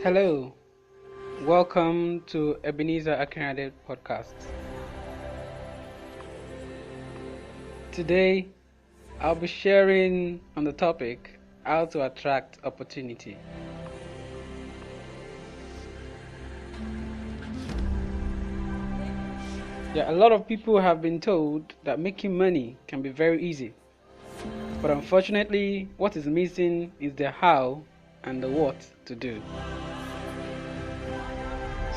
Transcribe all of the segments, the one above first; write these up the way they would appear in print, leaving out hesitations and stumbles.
Hello, welcome to Ebenezer Akinrinade podcast. Today, I'll be sharing on the topic how to attract opportunity. A lot of people have been told that making money can be very easy, but unfortunately, what is missing is the how and the what to do.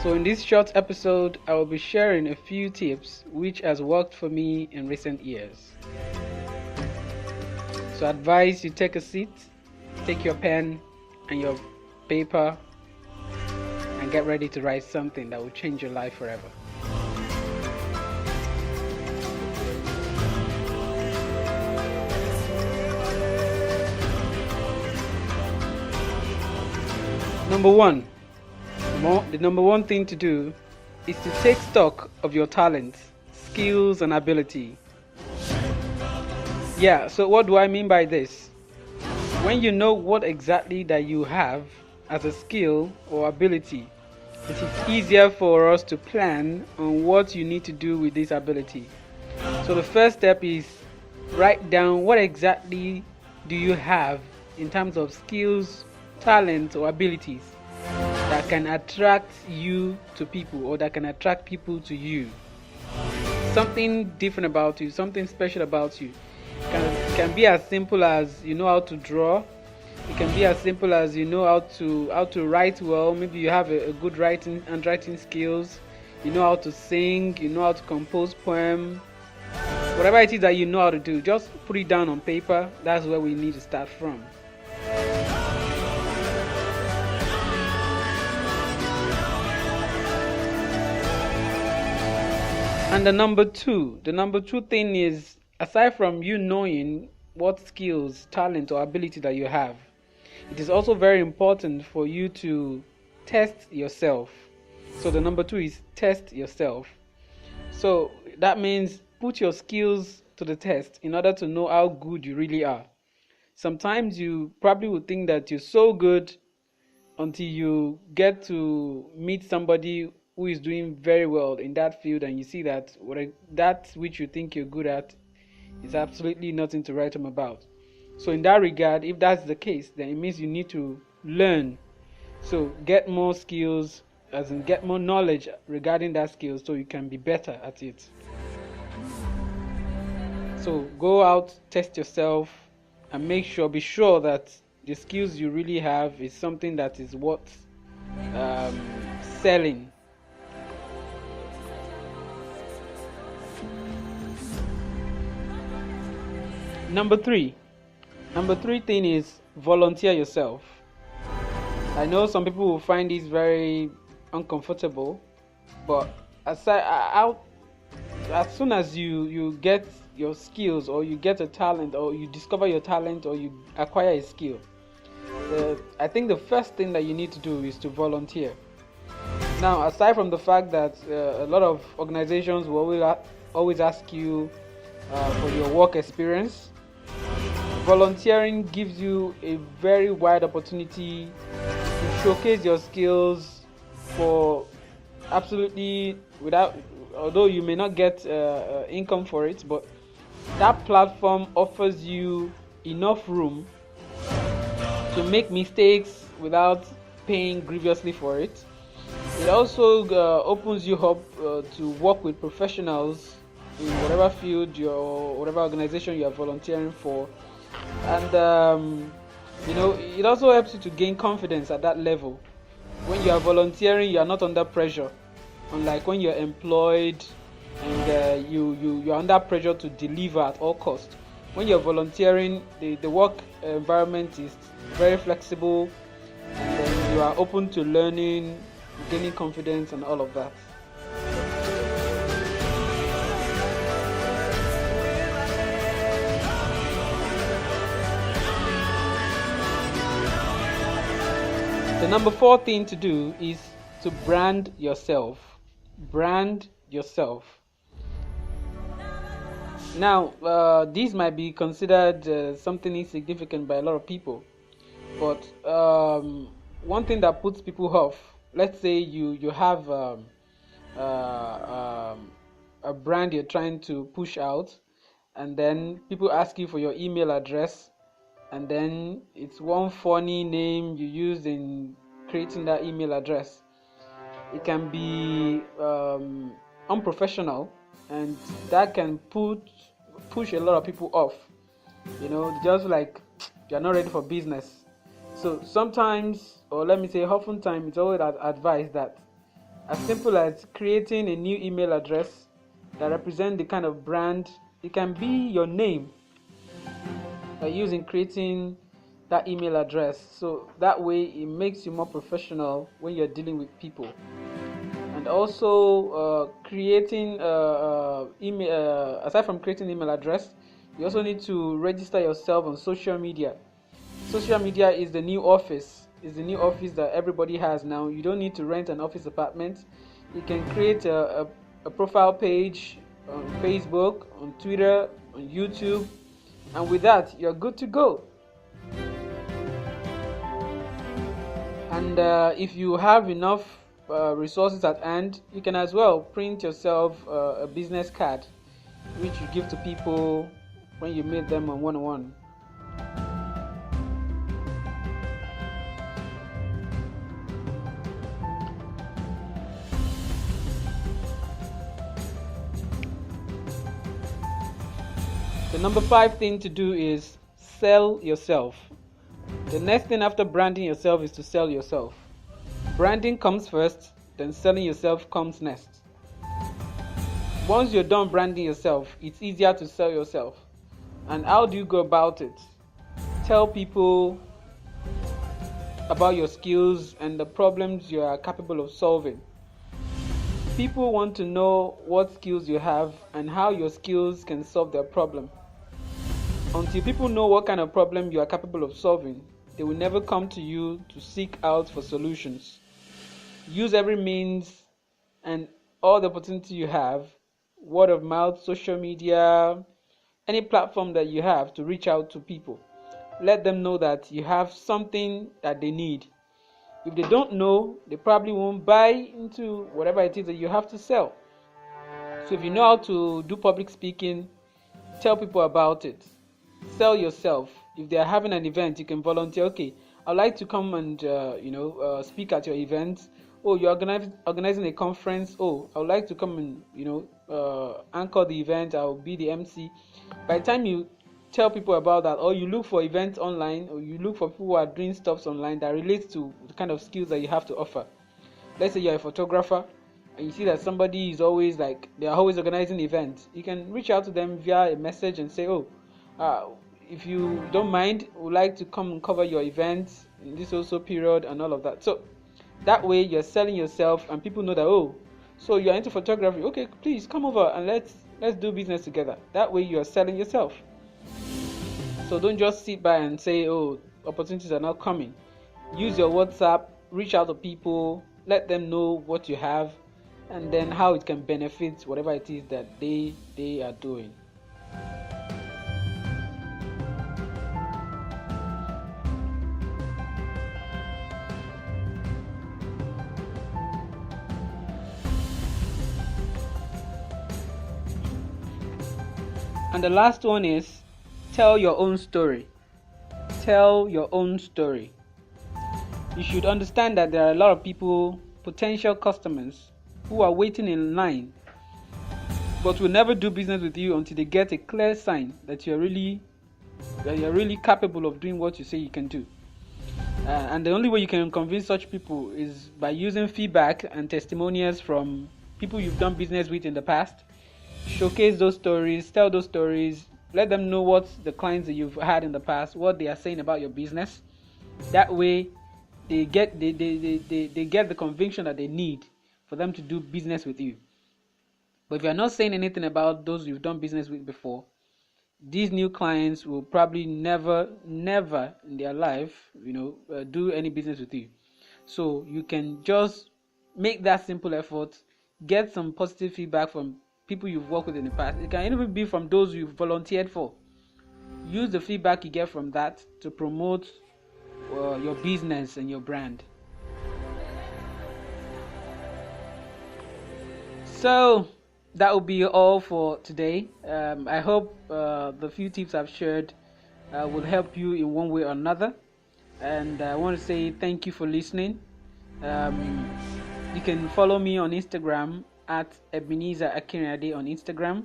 So in this short episode, I will be sharing a few tips which has worked for me in recent years. So I advise you take a seat, take your pen and your paper and get ready to write something that will change your life forever. The number one thing to do is to take stock of your talents, skills and ability. So what do I mean by this? When you know what exactly that you have as a skill or ability, it is easier for us to plan on what you need to do with this ability. So the first step is write down what exactly do you have in terms of skills, talents or abilities that can attract you to people or that can attract people to you. Something different about you, something special about you. It can be as simple as you know how to draw. It can be as simple as you know how to write well. Maybe you have a good handwriting skills. You know how to sing. You know how to compose poem. Whatever it is that you know how to do, just put it down on paper. That's where we need to start from. And the number two thing is, aside from you knowing what skills, talent or ability that you have, it is also very important for you to test yourself. So the number two is test yourself. So that means put your skills to the test in order to know how good you really are. Sometimes you probably would think that you're so good until you get to meet somebody who is doing very well in that field, and you see that that which you think you're good at is absolutely nothing to write home about. So in that regard, if that's the case, then it means you need to learn. So get more skills, as in get more knowledge regarding that skill so you can be better at it. So go out, test yourself, and be sure that the skills you really have is something that is worth selling. Number three thing is volunteer yourself. I know some people will find this very uncomfortable, but as soon as you get your skills, or you get a talent, or you discover your talent, or you acquire a skill, I think the first thing that you need to do is to volunteer. Now, aside from the fact that a lot of organizations will always ask you for your work experience, volunteering gives you a very wide opportunity to showcase your skills for absolutely although you may not get income for it, but that platform offers you enough room to make mistakes without paying grievously for it. It also opens you up to work with professionals in whatever field or whatever organization you are volunteering for, and it also helps you to gain confidence at that level. When you are volunteering, you are not under pressure, unlike when you're employed and you are under pressure to deliver at all costs. When you're volunteering, the work environment is very flexible, and then you are open to learning, gaining confidence and all of that. The number four thing to do is to brand yourself. Brand yourself. Now, this might be considered something insignificant by a lot of people, but one thing that puts people off, let's say you have a brand you're trying to push out, and then people ask you for your email address, and then it's one funny name you use in creating that email address. It can be unprofessional, and that can push a lot of people off. Just like you're not ready for business. So sometimes, or let me say oftentimes, it's always advised that as simple as creating a new email address that represents the kind of brand. It can be your name that you use in creating that email address, so that way it makes you more professional when you're dealing with people. And also creating email, aside from creating email address, you also need to register yourself on social media. Social media is the new office. It's the new office that everybody has now. You don't need to rent an office apartment. You can create a profile page on Facebook, on Twitter, on YouTube, and with that you're good to go. And if you have enough resources at hand, you can as well print yourself a business card which you give to people when you meet them on one-on-one. The number 5 thing to do is sell yourself. The next thing after branding yourself is to sell yourself. Branding comes first, then selling yourself comes next. Once you're done branding yourself, it's easier to sell yourself. And how do you go about it? Tell people about your skills and the problems you are capable of solving. People want to know what skills you have and how your skills can solve their problem. Until people know what kind of problem you are capable of solving, they will never come to you to seek out for solutions. Use every means and all the opportunity you have, word of mouth, social media, any platform that you have, to reach out to people. Let them know that you have something that they need. If they don't know, they probably won't buy into whatever it is that you have to sell. So if you know how to do public speaking, tell people about it. Sell yourself. If they are having an event, you can volunteer. Okay, I'd like to come and speak at your event. Oh, you're organizing a conference. Oh, I would like to come and anchor the event. I'll be the MC. By the time you tell people about that, or you look for events online, or you look for people who are doing stuff online that relates to the kind of skills that you have to offer. Let's say you're a photographer and you see that somebody is always they are always organizing events. You can reach out to them via a message and say, if you don't mind, would like to come and cover your events in this also period and all of that. So that way you're selling yourself and people know that, so you're into photography. Okay, please come over and let's do business together. That way you're selling yourself. So don't just sit by and say, opportunities are not coming. Use your WhatsApp, reach out to people, let them know what you have and then how it can benefit whatever it is that they are doing. And the last one is tell your own story. Tell your own story. You should understand that there are a lot of people, potential customers, who are waiting in line but will never do business with you until they get a clear sign that you're really capable of doing what you say you can do. And the only way you can convince such people is by using feedback and testimonials from people you've done business with in the past. Showcase those stories, tell those stories, let them know what the clients that you've had in the past, what they are saying about your business. That way they get the conviction that they need for them to do business with you. But if you're not saying anything about those you've done business with before, these new clients will probably never in their life do any business with you. So you can just make that simple effort, get some positive feedback from people you've worked with in the past. It can even be from those you've volunteered for. Use the feedback you get from that to promote your business and your brand. So that will be all for today. I hope the few tips I've shared will help you in one way or another. And I want to say thank you for listening. You can follow me on Instagram at Ebenezer Akinrinade on Instagram.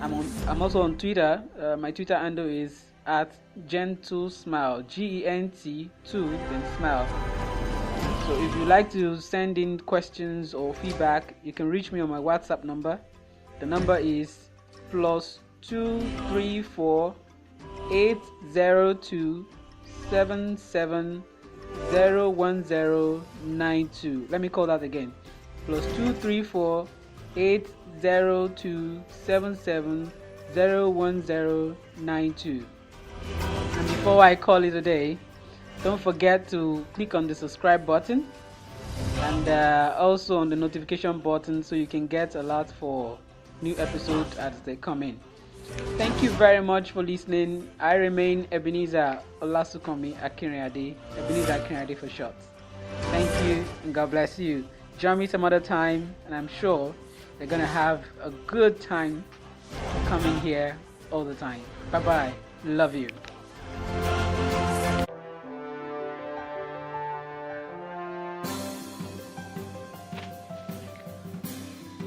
I'm also on Twitter. My Twitter handle is at Gentle Smile, GENT 2 then smile. So if you like to send in questions or feedback, you can reach me on my WhatsApp number. The number is +234 802 77 01092. Let me call that again. +234 802 77 01092. And before I call it a day, don't forget to click on the subscribe button and also on the notification button so you can get alerts for new episodes as they come in. Thank you very much for listening. I remain Ebenezer Akinrinade, Ebenezer Akinrinade for short. Thank you and God bless you. Join me some other time and I'm sure you're gonna have a good time coming here all the time. Bye bye. Love you.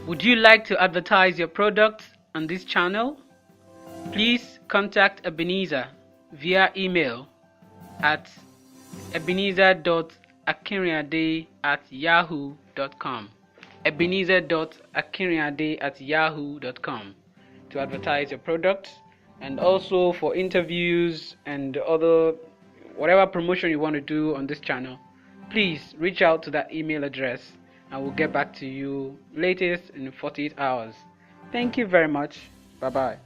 Would you like to advertise your product on this channel? Please contact Ebenezer via email at ebenezer.akinrinade@yahoo.com. ebenezer.akinrinade@yahoo.com to advertise your product, and also for interviews and other whatever promotion you want to do on this channel. Please reach out to that email address and we'll get back to you latest in 48 hours. Thank you very much. Bye bye.